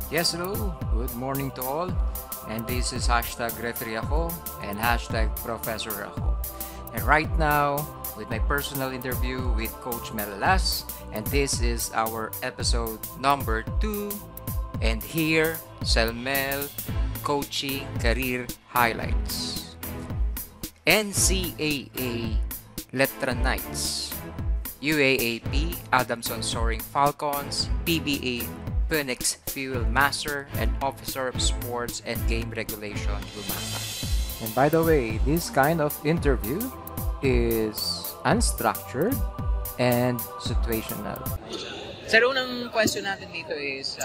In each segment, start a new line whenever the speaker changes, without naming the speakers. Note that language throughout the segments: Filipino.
Yes, hello. Good morning to all. And this is hashtag referee ako and hashtag professor ako. And right now, with my personal interview with Coach Melalas, and this is our episode number 2. And here, Selmel Coaching Career Highlights. NCAA Letra Knights, UAAP Adamson Soaring Falcons, PBA Phoenix Fuel Master, and Officer of Sports and Game Regulation Lumata. And by the way, this kind of interview is unstructured and situational.
Sir, unang question natin dito is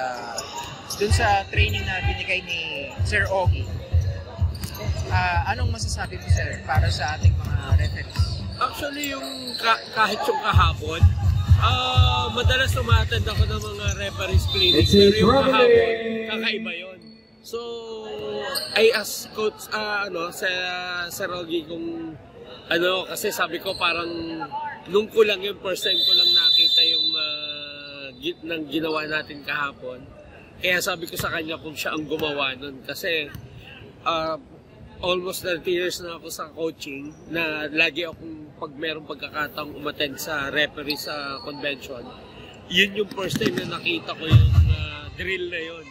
dun sa training na binigay ni Sir Ogie. Anong masasabi mo, sir, para sa ating mga referees?
Actually, yung kahit yung kahapon, madalas umattend ako ng mga referees clinic, pero yung kahapon, kakaiba yun. So, I asked Coach, Sir Ogie kung kasi sabi ko parang nung ko lang yung first time ko lang nakita yung nang ginawa natin kahapon. Kaya sabi ko sa kanya kung siya ang gumawa nun. Kasi almost 30 years na ako sa coaching na lagi akong pag merong pagkakataong umattend sa referee sa convention. Yun yung first time na nakita ko yung drill na yun.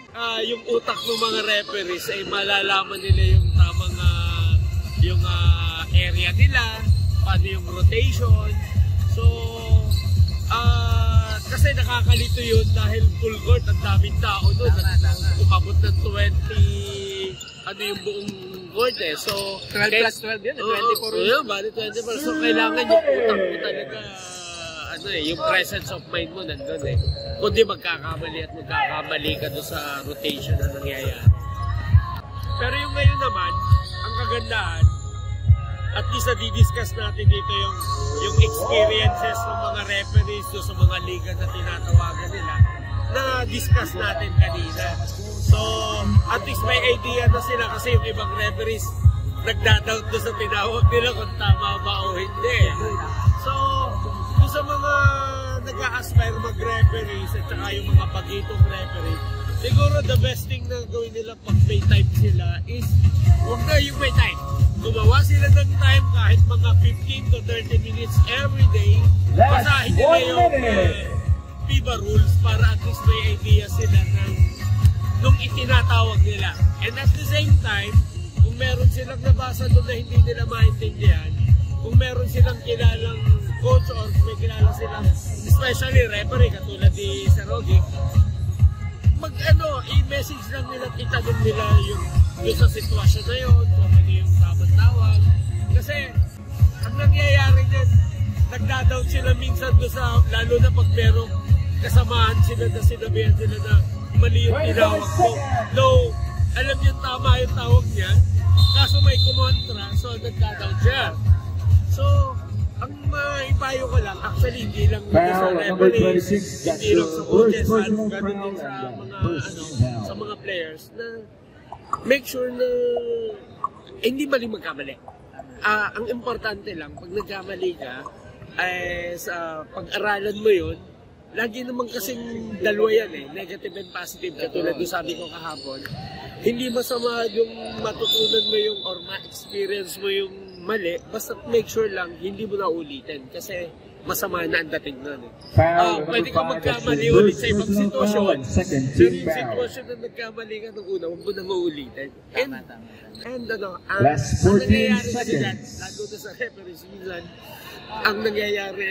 Yung utak ng mga referees ay malalaman nila yung tamang area nila, paano yung rotation. So, kasi nakakalito yun dahil full court, ang daming tao doon. Umabot ng 20, yung buong court eh. So,
12 plus 12 yun, 24.
Yeah, bali 24. So, kailangan yung utak mo talaga, yung presence of mind mo nandun eh. Kundi magkakamali at magkakamali ka doon sa rotation na nangyayari. Pero yung ngayon naman, ang kagandahan, at least na-discuss natin dito yung experiences ng mga referees doon sa mga liga na tinatawagan nila, na-discuss natin kanina. So, at least may idea na sila kasi yung ibang referees nagdadoubt doon sa tinawag nila kung tama ba o hindi. So, doon sa mga nag-a-aspire mag-referees at saka yung mga pagitong referees, siguro the best thing na gawin nila pag may time sila is huwag na yung may time. Gumawa sila ng time kahit mga 15 to 30 minutes every day. Basahin nila yung FIBA rules para at least may idea sila nung itinatawag nila. And at the same time, kung meron silang nabasa doon na hindi nila maintindihan, kung meron silang kilalang coach or may kilala silang, especially referee katulad ni Sir Ogie, i-message lang nila at itanong nila yung sa sitwasyon na yun, kung ano yung tamang tawag. Kasi, ang nangyayari niyan, nagda-doubt sila minsan doon sa, lalo na pag merong kasamahan sila na sinabihan sila na mali yung tinawag ko. No, alam niya tama yung tawag niya, kaso may kumontra, so nagda-doubt siya. So, ang maipayo ko lang, actually hindi lang sa referees, hindi lang sa coaches, ganun din sa mga players na make sure na hindi mali magkamali. Ang importante lang, pag nagkamali ka, sa pag-aralan mo yun, lagi naman kasing dalawa yan negative and positive, katulad yung sabi ko kahapon. Hindi masama yung matutunan mo yung or ma-experience mo yung mali, basta make sure lang hindi mo na ulitin kasi masama na ang dating nun pwede ka magkamali ulit sa ibang sitwasyon. So yung sitwasyon na nagkamali ka nung una, huwag mo na maulitin. And ang nangyayari kasi dyan, lalo na sa referees, minsan, ang nangyayari,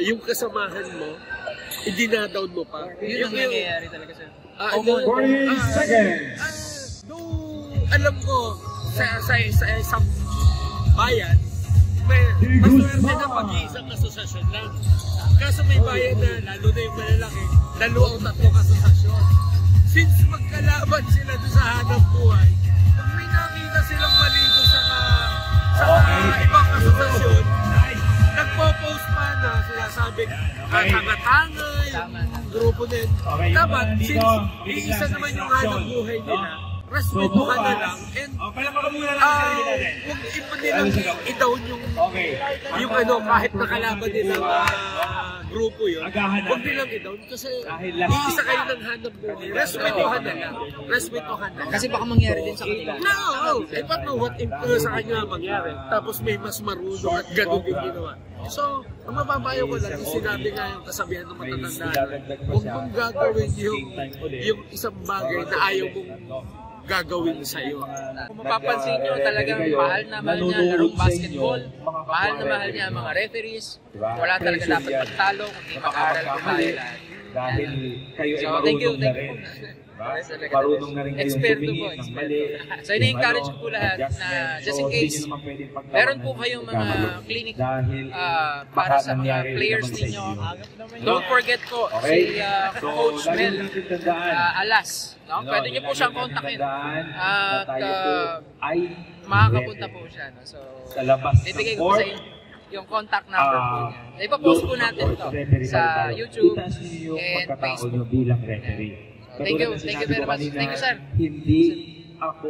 yung kasamahan mo, idinadown mo pa.
Yun ang nangyayari talaga sir.
40 seconds.
Alam ko, sa isang bayan, maswerte na pag-iisang asosasyon lang. Kaso may bayan na, lalo na yung malalaki, 2 o 3 asosasyon. Since magkalaban sila doon sa hanap buhay, pag may nakita silang maligo sa ibang asosasyon, nagpo-post pa na sinasabing katanga-tanga yung grupo din. Dapat, since iisa naman yung hanap buhay nila, respetuhan na lang and huwag ipa nilang i-down yung kahit nakalaban nila grupo yun, huwag nilang i-down kasi isa kayo ng hanap buhay. Respetuhan na lang. Respetuhan na lang.
Kasi baka mangyari din sa kanila.
No! Eh, paano what if sa kanya mangyari? Tapos may mas marunong at gano'n din ginawa. So, ang mababayo ko lang, yung sinabi nga yung kasabihan ng matatanda, huwag mong gagawin yung isang bagay na ayaw mong gagawin sa'yo.
Kung mapapansin nyo, talagang mahal na mahal niya larong basketball. Mahal na mahal niya ang mga referees. Wala talaga dapat magtalo, kundi mag-aral po tayo lahat.
Dahil kayo ay
So, thank you
marunong na rin. Marunong na rin kayong tumingin ng mali.
So, ini-encourage ko po lahat na just in case meron po kayong mga clinic para sa mga players ninyo. Don't forget po si Coach Mel Alas. No? Pwede niyo po siyang kontakin at makakapunta po siya. No? So, bibigay ko po sa inyo yung contact number po niya. Ipapost po natin to sa YouTube and Facebook.
bilang referee.
Thank you very much. Thank you, sir.
Hindi ako